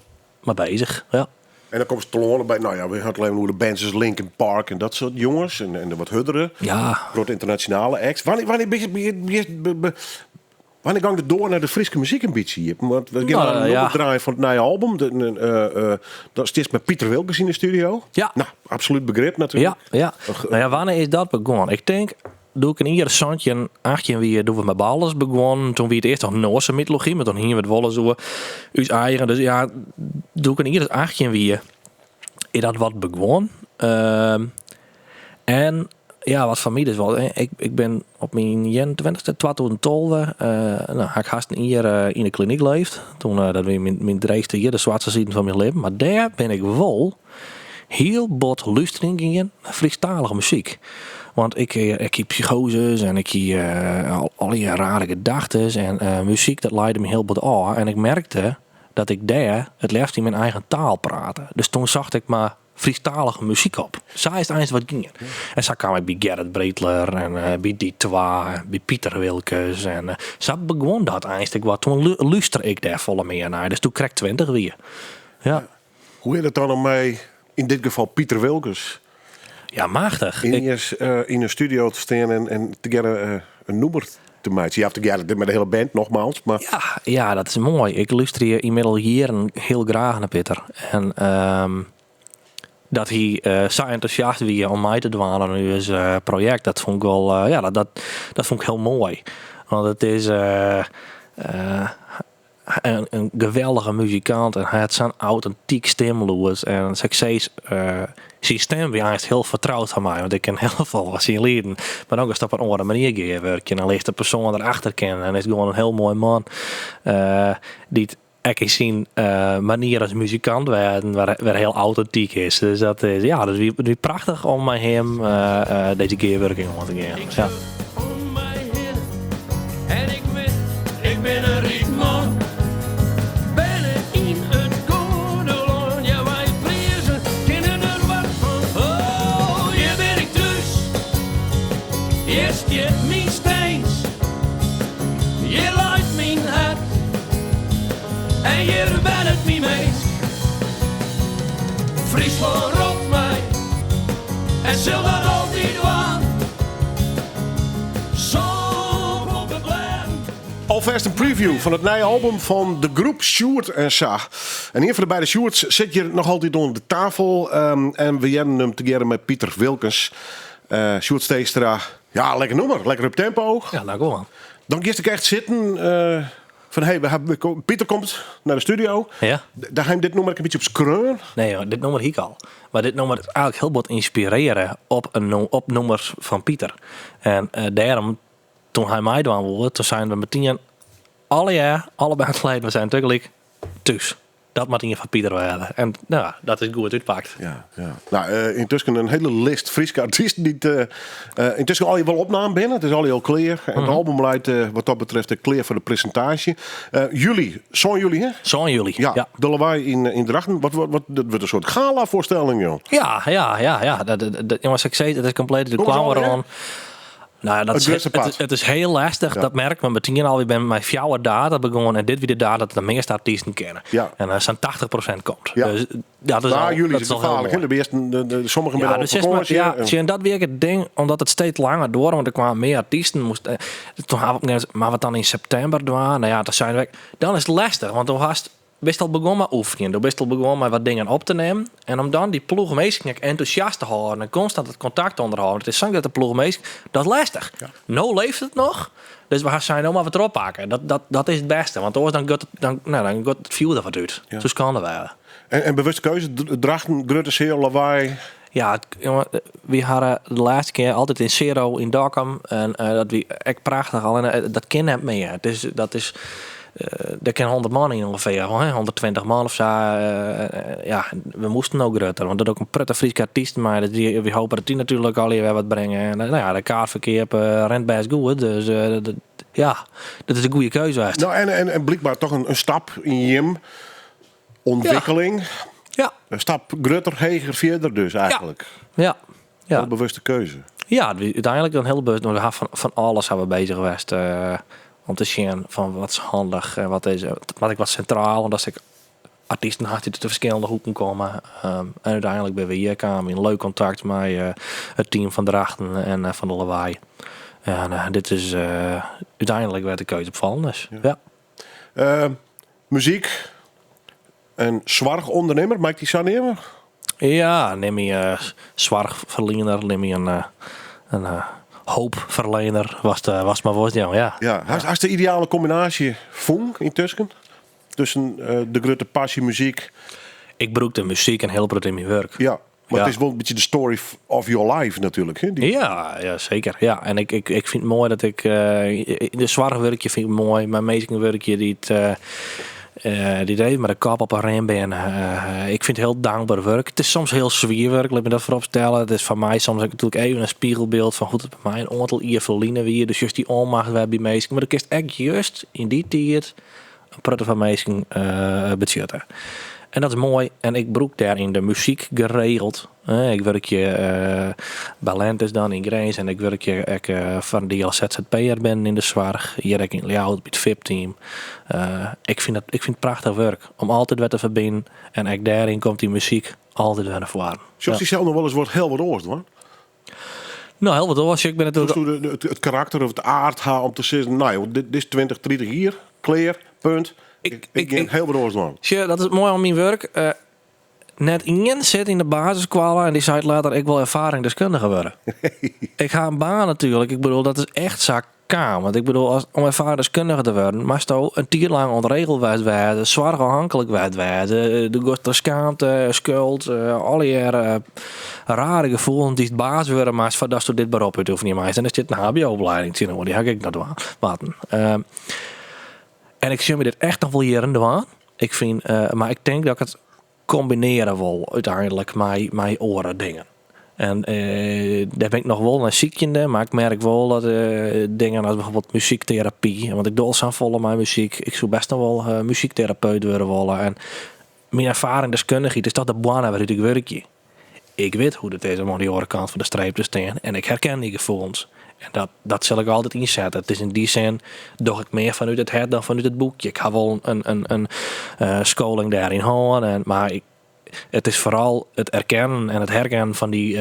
mee bezig. Ja. En dan komt ze te horen bij, we hadden alleen hoe de bands als Linkin Park en dat soort jongens. En de wat hudderen. Ja. Grote internationale acts. Wanneer gang het door naar de Friese muziekambitie? Want we gaan een draaien van het nieuwe album. Dat is met Pieter Wilkens in de studio. Ja. Nou, absoluut begrip natuurlijk. Ja. Nou ja, wanneer is dat begonnen? Ik denk, doe ik een interessantje 18 wie doen we met Ballers begonnen. Toen wie het eerst nog Noorse mythologie, maar toen hingen we het wollen zo uit eigen. Dus ja, doe ik een eerst 18 wie is dat wat begonnen. En ja, wat van mij dus wel. Ik ben op mijn 20e, 2012, had ik haast een jaar in de kliniek leefd. Toen dat weer mijn dreigste hier, de zwartste zijde van mijn leven. Maar daar ben ik wel heel bot luistering in naar Friestalige muziek. Want ik heb psychoses en ik heb al die rare gedachten. En muziek, dat leidde me heel bot aan. En ik merkte dat ik daar het liefst in mijn eigen taal praatte. Dus toen zag ik maar Friestalige muziek op. Zij is het eens wat ging. En zo kwam ik bij Gerrit Breedler en bij Die Twa, bij Pieter Wilkens. En zo begon dat eigenlijk wat. Toen luister ik daar volle meer naar. Dus toen kreeg ik 20 weer. Ja. Hoe is het dan om mij, in dit geval Pieter Wilkens, Ja, machtig. in een studio te staan en te gerne een nummer te maken? Je hebt te met de hele band, nogmaals. Maar... Ja, dat is mooi. Ik luister hier inmiddels jaren heel graag naar Pieter. En dat hij zo enthousiast was om mij te doen aan nu project. Dat vond ik wel, dat vond ik heel mooi. Want het is een geweldige muzikant en hij had zo'n authentiek stemloos en succes. Zijn stem was eigenlijk heel vertrouwd van mij, want ik ken heel veel van zijn lieden. Maar ook als dat op een andere manier gewerkt en dan ligt de persoon erachter kennen en is gewoon een heel mooi man die ik in zijn manier als muzikant waar heel authentiek is. Dus dat is dat is prachtig om met hem deze keerwerking om te gaan. Ja. Om mij heen en ik weet, ik ben een riek man. Ben in het goede land, ja wij prijzen, kennen er wat van. Oh, hier ben ik dus, eerst je mijn steens, je leidt mijn hart, en hier ben het niet meest. Friesland roept mij, en zal dat altijd waan. Alvast een preview van het nieuwe album van de groep Sjoerd en Sa. En een van de beide Sjoerds zit hier nog altijd onder de tafel. En we hebben hem together met Pieter Wilkens. Sjoerd Steestra. Ja, lekker nummer. Lekker op tempo. Ja, nou kom aan. Dan eerst ik echt zitten. Van hey, Pieter komt naar de studio. Ja. Daar gaan dit nummer een beetje op skreun. Nee hoor, dit nummer hiek al. Maar dit nummer is eigenlijk heel wat inspireren op nummers van Pieter. En daarom, toen hij mij doen wilde, toen zijn we meteen alle bandleden, we zijn natuurlijk thuis. Dat moet in van Pieter werden. En nou, dat is goed uitpakt. Ja. Nou, intussen een hele list Friese artiesten die intussen al je wel opname binnen. Het is al heel clear. En het album leidt wat dat betreft clear voor de presentatie. Zo'n jullie hè? Zo'n jullie. Ja. De lawaai in Drachten. Wat wordt een soort gala-voorstelling, joh? Ja. Jongens, ik zei het is compleet de klauwen aan. Nou, het is heel lastig, dat merk me meteen al. Ik ben mijn fjouwe data begonnen en dit weer de data dat de meeste artiesten kennen. Ja. En als aan 80% komt. Ja. Dus dat is al, jullie dat is is al heel gevaarlijk. mooi. De sommigen Ja, ben dus al vakantie. en dat weer het ding, omdat het steeds langer door, want er kwamen meer artiesten. Toen had ik maar wat dan in september doen. Nou ja, dan is het lastig, want toen best al begonnen met oefenen. Toen best al begonnen met wat dingen op te nemen. En om dan die ploegmeester enthousiast te houden en constant het contact onderhouden. Het is zo dat de ploegmeester, dat is lastig. Ja. Nou leeft het nog. Dus we gaan nou maar wat erop pakken. Dat is het beste. Want anders dan gaat het vuur er wat uit. Ja. Zo kan dat wel. En bewuste keuze, Drachten, Gruttes, heel lawaai. Ja, we hadden de laatste keer altijd in Zero in Dokkum. En dat wie echt prachtig al. En dat kind hebt meer. Dus dat is. Daar kan 100 man in ongeveer, 120 man of zo. We moesten ook grutter, want dat is ook een prettig Friese artiest. Maar we hopen dat die natuurlijk al weer wat brengen. En de kaartverkeer rent best goed. Dus dat is een goede keuze. Echt. Nou, en blijkbaar toch een stap in Jim. Ontwikkeling. Ja. Een stap grutter, heger, verder dus eigenlijk. Ja. Een bewuste keuze. Ja, uiteindelijk een heel bewust. We van alles hebben we bezig geweest. Om te zien van wat is handig en wat ik was centraal. Want als ik artiesten had die uit de verschillende hoeken komen. En uiteindelijk ben we hier kwamen in leuk contact met het team van Drachten en van de Lawaai. En dit is uiteindelijk waar de keuze op vallen is. Ja. Muziek. Een zwaar ondernemer, maakt die zo nemen? Ja, neem je zwargverlener, neem je een hoopverlener was maar woord, ja. Als de ideale combinatie vond intussen? Tussen de grote passie, muziek. Ik broek de muziek en heel breed in mijn werk. Ja, maar het is wel een beetje de story of your life natuurlijk. Hè? Ja, zeker. Ja, en ik vind het mooi dat ik de zware werkje vind ik mooi. Mijn meestal werkje die deed met de kop op een rem ben. Ik vind het heel dankbaar werk. Het is soms heel zwaar werk, laat me dat voorop stellen. Het is voor mij soms natuurlijk even een spiegelbeeld van hoe het bij mij een aantal hier verliezen weer. Dus juist die onmacht wij bij meestal. Maar dat is echt juist in die tijd een prettig van meestal budgetten. En dat is mooi. En ik broek daar in de muziek geregeld. Ik werk bij Lentes dan in Grijs. En ik werk van die als ZZP'er ben in de zorg. Hier ik in Leeuwarden bij het VIP-team. Ik vind het prachtig werk. Om altijd wat te verbinden. En ook daarin komt die muziek altijd weer naar voren. Zoals die zelf nog wel eens wordt heel wat oors, hoor. Nou, heel wat oors. Ik ben natuurlijk... Het karakter of het aard om te zeggen... Nou, dit is 20, 30 hier. Clear, punt. Ik heel wat oors, man. Dat is mooi aan mijn werk. net één zit in de basisschool en die zei later, ik wil ervaringsdeskundige worden. Ik ga een baan natuurlijk. Ik bedoel, dat is echt zaak kaam. Want ik bedoel, om ervaringsdeskundige te worden, maar je een tier lang ontregeld werden, zwaar afhankelijk werden, de schaamte, schuld, alle jaren rare gevoelens die het baas worden, maar dat je dit beroep uit hoeft niet meer. En dan zit een HBO-opleiding zien, die heb ik nog wachten. En ik zie me dit echt nog wel hier in de waan. Ik vind, maar ik denk dat ik het combineren wil uiteindelijk met oren dingen. En daar ben ik nog wel een ziekje, maar ik merk wel dat dingen als bijvoorbeeld muziektherapie, want ik doe al volle mijn muziek, ik zou best nog wel muziektherapeut worden willen. En mijn ervaring deskundigheid is dat de baan waaruit ik werk. Ik weet hoe het is om aan die andere kant van de streep te staan en ik herken die gevoelens. En dat zal ik altijd inzetten. Het is in die zin, doe ik meer vanuit het hart dan vanuit het boekje. Ik ga wel een scholing daarin houden, maar het is vooral het erkennen en het herkennen van die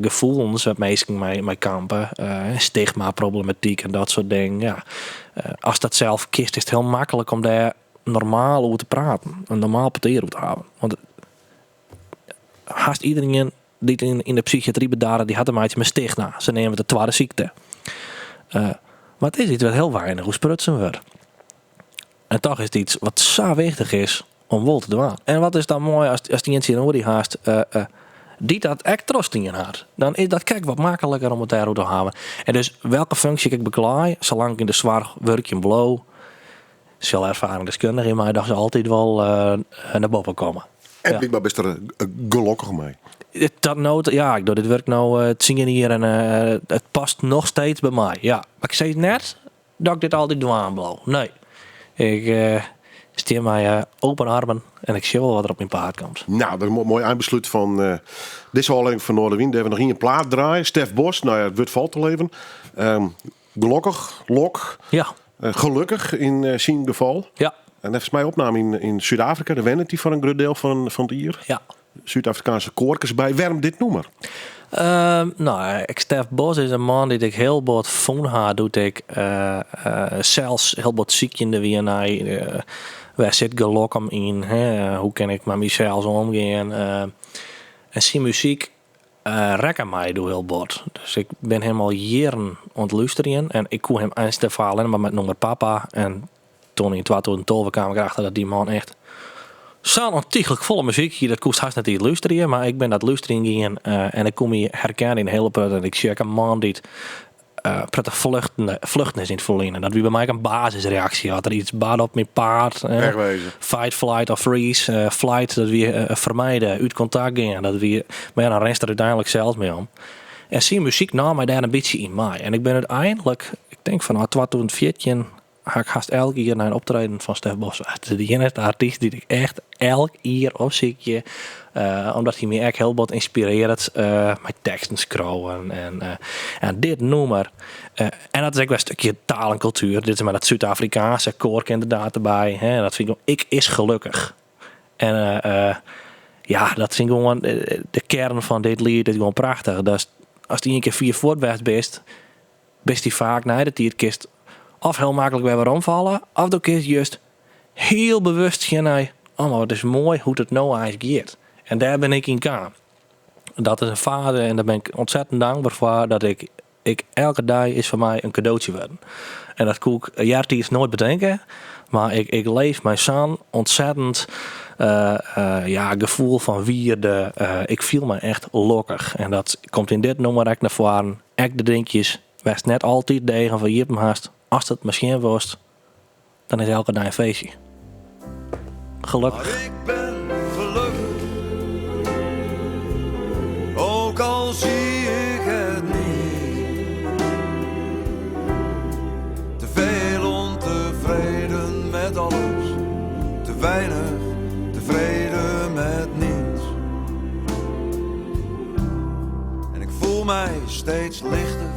gevoelens wat meestal mij kampen. Stigma, problematiek en dat soort dingen. Ja. Als dat zelf kist, is het heel makkelijk om daar normaal over te praten. Een normaal papier over te houden. Want haast iedereen die in de psychiatrie bedaren, die had een maatje met stigma. Ze nemen de tweede ziekte. Maar het is iets wat heel weinig hoe sprutsen wordt. En toch is het iets wat zo wichtig is om wel te doen. En wat is dan mooi als die mensen in die haast die dat echt trost in had. Dan is dat kijk wat makkelijker om het daar te houden. En dus welke functie ik beklaai, zolang ik in de zwaar werkje blow, zal ervaringsdeskundige in mij dat ze altijd wel naar boven komen. En Ja. ik ben best er gelukkig mee. Ik doe dit werk nou het zingen hier en het past nog steeds bij mij. Ja, maar ik zei net dat ik dit altijd doe aanbouw. Nee, ik steer mij open armen en ik zie wel wat er op mijn paard komt. Nou, dat is een mooi eindbesluit van deze aflevering van Noorderwind. Daar hebben we nog in een plaat draaien. Stef Bos, nou ja, het wordt valt te leven. Gelukkig, lok, Ja, gelukkig in zijn geval. ja, En volgens mij opname in Zuid-Afrika, de wennen die voor een groot deel van het hier. ja. Zuid-Afrikaanse koorkers bij. Waarom dit noemer? Stef Bos is een man die ik heel wat van haar doet. Ik zelfs heel wat ziek in de WNI. Waar zit gelok om in? Hoe kan ik met mezelf omgaan? En zijn muziek rekken mij door heel wat. Dus ik ben helemaal jaren aan het luisteren. En ik kon hem eens te alleen maar met nummer Papa. En toen in 2012 kwam ik erachter dat die man echt zo'n ontiegelijk volle muziek hier, dat kost haast niet luisteren, maar ik ben dat luisteren gegaan en ik kom hier herkennen in hele pret en ik check een man die prettig vluchten is in het verlenen. Dat wie bij mij een basisreactie had. Er iets bad op mijn paard. Wegwezen. Fight, flight of freeze. Flight, dat we vermijden, uit contact gaan. Dat we, maar ja, dan rest er uiteindelijk zelf mee om. En zie muziek nam mij daar een beetje in mij. En ik ben uiteindelijk, ik denk van 2014 ga ik haast elke keer naar een optreden van Stef Bos. De enige artiest die ik echt elk keer opziekje, omdat hij me echt heel wat inspireert met teksten scrollen en dit nummer. En dat is ook wel een stukje taal en cultuur. Dit is maar dat Zuid-Afrikaanse koork inderdaad erbij. Hè. Dat vind ik is gelukkig. En ja, dat vind ik gewoon de kern van dit lied is gewoon prachtig. Dus als die een keer 4 voortbest best die vaak naar de tierkist of heel makkelijk bij weer omvallen, of de keer juist heel bewust gaan. Oh, maar het is mooi hoe het nou eigenlijk gaat. En daar ben ik in kaam. Dat is een vader en daar ben ik ontzettend dankbaar voor dat ik elke dag is voor mij een cadeautje worden. En dat kon ik jaartjes nooit bedenken, maar ik leef mijn zoon ontzettend gevoel van wierde. Ik voel me echt lokkig. En dat komt in dit nummer echt naar voren. Echt de drinkjes, was net altijd degen van Jip haast. Als het misschien was, dan is elke dag een feestje. Gelukkig. Maar ik ben gelukkig, ook al zie ik het niet. Te veel ontevreden met alles, te weinig tevreden met niets. En ik voel mij steeds lichter,